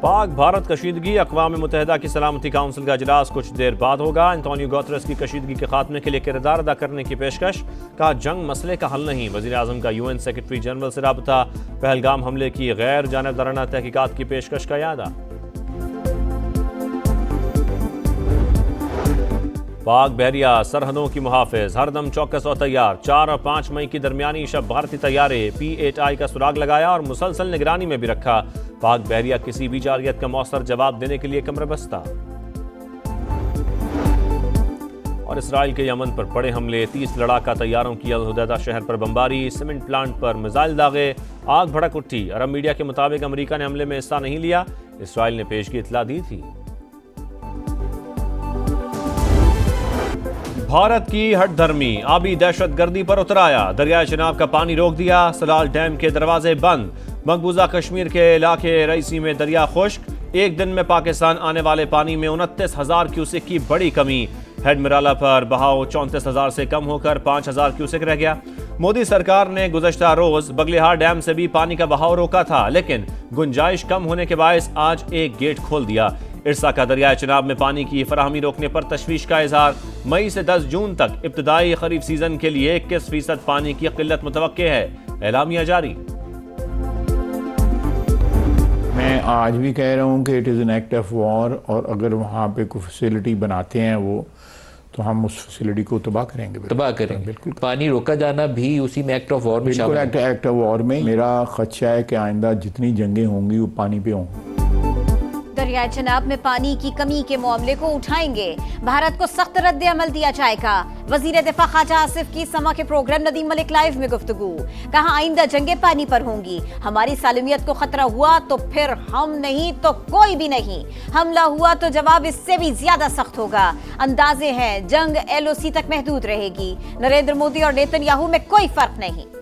پاک بھارت کشیدگی اقوام متحدہ کی سلامتی کونسل کا اجلاس کچھ دیر بعد ہوگا۔ انتونیو گوتریس کی کشیدگی کے خاتمے کے لیے کردار ادا کرنے کی پیشکش، کہا جنگ مسئلے کا حل نہیں۔ وزیر اعظم کا UN سیکرٹری جنرل سے رابطہ، پہلگام حملے کی غیر جانبدارانہ تحقیقات کی پیشکش کا اعادہ۔ پاک بحریہ سرحدوں کی محافظ ہر دم چوکس و تیار۔ 4 اور 5 مئی کی درمیانی شب بھارتی طیارے P-8I کا سراغ لگایا اور مسلسل نگرانی میں بھی رکھا۔ پاک بحریہ کسی بھی جارحیت کا مؤثر جواب دینے کے لیے کمر بستہ۔ اور اسرائیل کے یمن پر بڑے حملے، 30 لڑاکا طیاروں کی الحدیدہ شہر پر بمباری، سیمنٹ پلانٹ پر میزائل داغے، آگ بھڑک اٹھی۔ عرب میڈیا کے مطابق امریکہ نے حملے میں حصہ نہیں لیا، اسرائیل نے پیشگی اطلاع دی تھی۔ بھارت کی ہٹ دھرمی، آبی دہشت گردی پر اترایا، دریائے چناب کا پانی روک دیا، سلال ڈیم کے دروازے بند۔ مقبوضہ کشمیر کے علاقے رئیسی میں دریا خشک، ایک دن میں پاکستان آنے والے پانی میں 29,000 کیوسک کی بڑی کمی۔ ہیڈ مرالا پر بہاؤ 34,000 سے کم ہو کر 5,000 کیوسک رہ گیا۔ مودی سرکار نے گزشتہ روز بگلیہار ڈیم سے بھی پانی کا بہاؤ روکا تھا، لیکن گنجائش کم ہونے کے باعث آج ایک گیٹ کھول دیا۔ ارسا کا دریائے چناب میں پانی کی فراہمی روکنے پر تشویش کا اظہار۔ مئی سے 10 جون تک ابتدائی خریف سیزن کے لیے 21% پانی کی قلت متوقع ہے، اعلامیہ جاری۔ میں آج بھی کہہ رہا ہوں کہ it is an act of war, اور اگر وہاں پہ کوئی فیسلٹی بناتے ہیں وہ، تو ہم اس فیسلٹی کو تباہ کریں گے، تباہ کریں گے۔ بالکل پانی روکا جانا بھی اسی میں ایکٹ آف وار میں شامل ہے۔ بالکل ایکٹ آف وار میں۔ میرا خدشہ ہے کہ آئندہ جتنی جنگیں ہوں گی وہ پانی پہ ہوں گی۔ دریائے چناب میں پانی کی کمی کے معاملے کو اٹھائیں گے، بھارت کو سخت رد عمل دیا جائے گا۔ وزیر دفاع خواجہ آصف کی سما کے پروگرام ندیم ملک لائیو میں گفتگو، کہا آئندہ جنگیں پانی پر ہوں گی، ہماری سالمیت کو خطرہ ہوا تو پھر ہم نہیں تو کوئی بھی نہیں، حملہ ہوا تو جواب اس سے بھی زیادہ سخت ہوگا۔ اندازے ہیں جنگ LOC تک محدود رہے گی، نریندر مودی اور نیتن یاہو میں کوئی فرق نہیں۔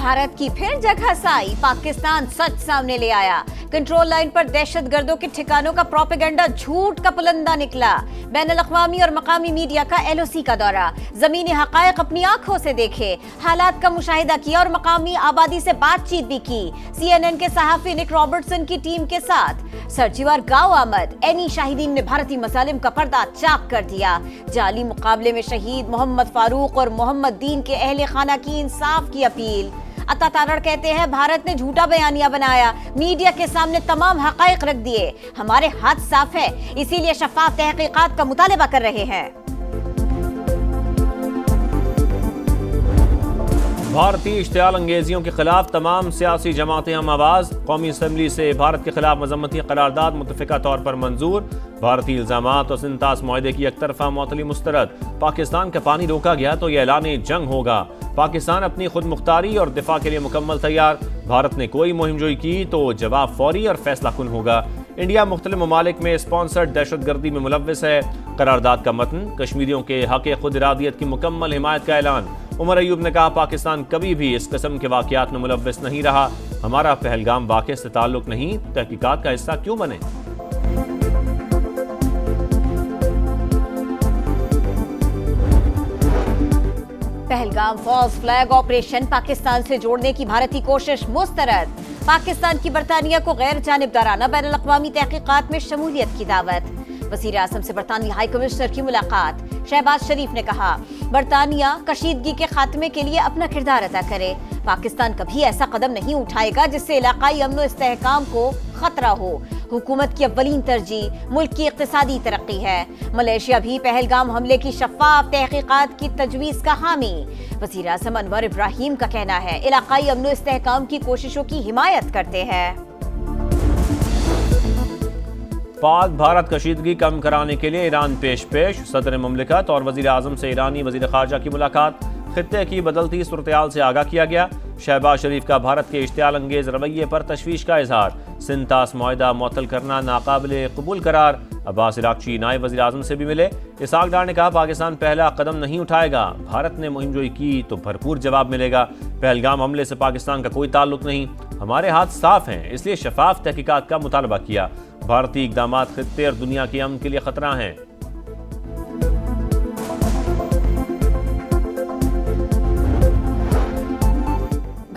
بھارت کی پھر جگہ سائی، پاکستان سچ سامنے لے آیا، کنٹرول لائن پر دہشت گردوں کے ٹھکانوں کا پروپیگنڈا جھوٹ کا پلندہ نکلا۔ بین الاقوامی اور مقامی میڈیا کا LOC کا دورہ، زمینی حقائق اپنی آنکھوں سے دیکھے، حالات کا مشاہدہ کیا اور مقامی آبادی سے بات چیت بھی کی۔ CNN کے صحافی نک رابرٹسن کی ٹیم کے ساتھ سرجیوار گاؤں آمد، اینی شاہدین نے بھارتی مظالم کا پردہ چاک کر دیا۔ جعلی مقابلے میں شہید محمد فاروق اور محمد دین کے اہل خانہ کی انصاف کی اپیل۔ عطا تارڑ کہتے ہیں بھارت نے جھوٹا بیانیہ بنایا، میڈیا کے سامنے تمام حقائق رکھ دیے، ہمارے ہاتھ صاف ہے، اسی لیے شفاف تحقیقات کا مطالبہ کر رہے ہیں۔ بھارتی اشتعال انگیزیوں کے خلاف تمام سیاسی جماعتیں ہم آواز، قومی اسمبلی سے بھارت کے خلاف مذمتی قرارداد متفقہ طور پر منظور۔ بھارتی الزامات اور سنتاس معاہدے کی یک طرفہ معطلی مسترد۔ پاکستان کا پانی روکا گیا تو یہ اعلان جنگ ہوگا، پاکستان اپنی خود مختاری اور دفاع کے لیے مکمل تیار۔ بھارت نے کوئی مہم جوئی کی تو جواب فوری اور فیصلہ کن ہوگا۔ انڈیا مختلف ممالک میں اسپانسرڈ دہشت گردی میں ملوث ہے۔ قرارداد کا متن، کشمیریوں کے حق خود ارادیت کی مکمل حمایت کا اعلان۔ عمر ایوب نے کہا پاکستان کبھی بھی اس قسم کے واقعات میں ملوث نہیں رہا، ہمارا پہلگام واقعے سے تعلق نہیں، تحقیقات کا حصہ کیوں بنے؟ Pahalgam falls flag operation Pakistan سے جوڑنے کی بھارتی کوشش مسترد، پاکستان کی برطانیہ کو غیر جانبدارانہ بین الاقوامی تحقیقات میں شمولیت کی دعوت۔ وزیر اعظم سے برطانوی ہائی کمشنر کی ملاقات، شہباز شریف نے کہا برطانیہ کشیدگی کے خاتمے کے لیے اپنا کردار ادا کرے، پاکستان کبھی ایسا قدم نہیں اٹھائے گا جس سے علاقائی امن و استحکام کو خطرہ ہو، حکومت کی اولین ترجیح ملک کی اقتصادی ترقی ہے۔ ملائیشیا بھی پہلگام حملے کی شفاف تحقیقات کی تجویز کا حامی۔ وزیر اعظم انور ابراہیم کا کہنا ہے علاقائی امن و استحکام کی کوششوں کی حمایت کرتے ہیں۔ پاک بھارت کشیدگی کم کرانے کے لیے ایران پیش صدر مملکت اور وزیر اعظم سے ایرانی وزیر خارجہ کی ملاقات، خطے کی بدلتی صورتحال سے آگاہ کیا گیا۔ شہباز شریف کا بھارت کے اشتعال انگیز رویے پر تشویش کا اظہار، سنتاس معاہدہ معطل کرنا ناقابل قبول قرار۔ عباس عراقچی نائب وزیر اعظم سے بھی ملے، اسحاق ڈار نے کہا پاکستان پہلا قدم نہیں اٹھائے گا، بھارت نے مہم جوئی کی تو بھرپور جواب ملے گا، پہلگام حملے سے پاکستان کا کوئی تعلق نہیں، ہمارے ہاتھ صاف ہیں، اس لیے شفاف تحقیقات کا مطالبہ کیا۔ بھارتی اقدامات خطے اور دنیا کے امن کے لیے خطرہ ہیں۔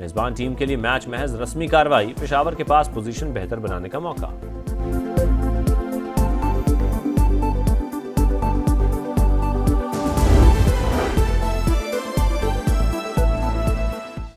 میزبان ٹیم کے لیے میچ محض رسمی کارروائی، پشاور کے پاس پوزیشن بہتر بنانے کا موقع۔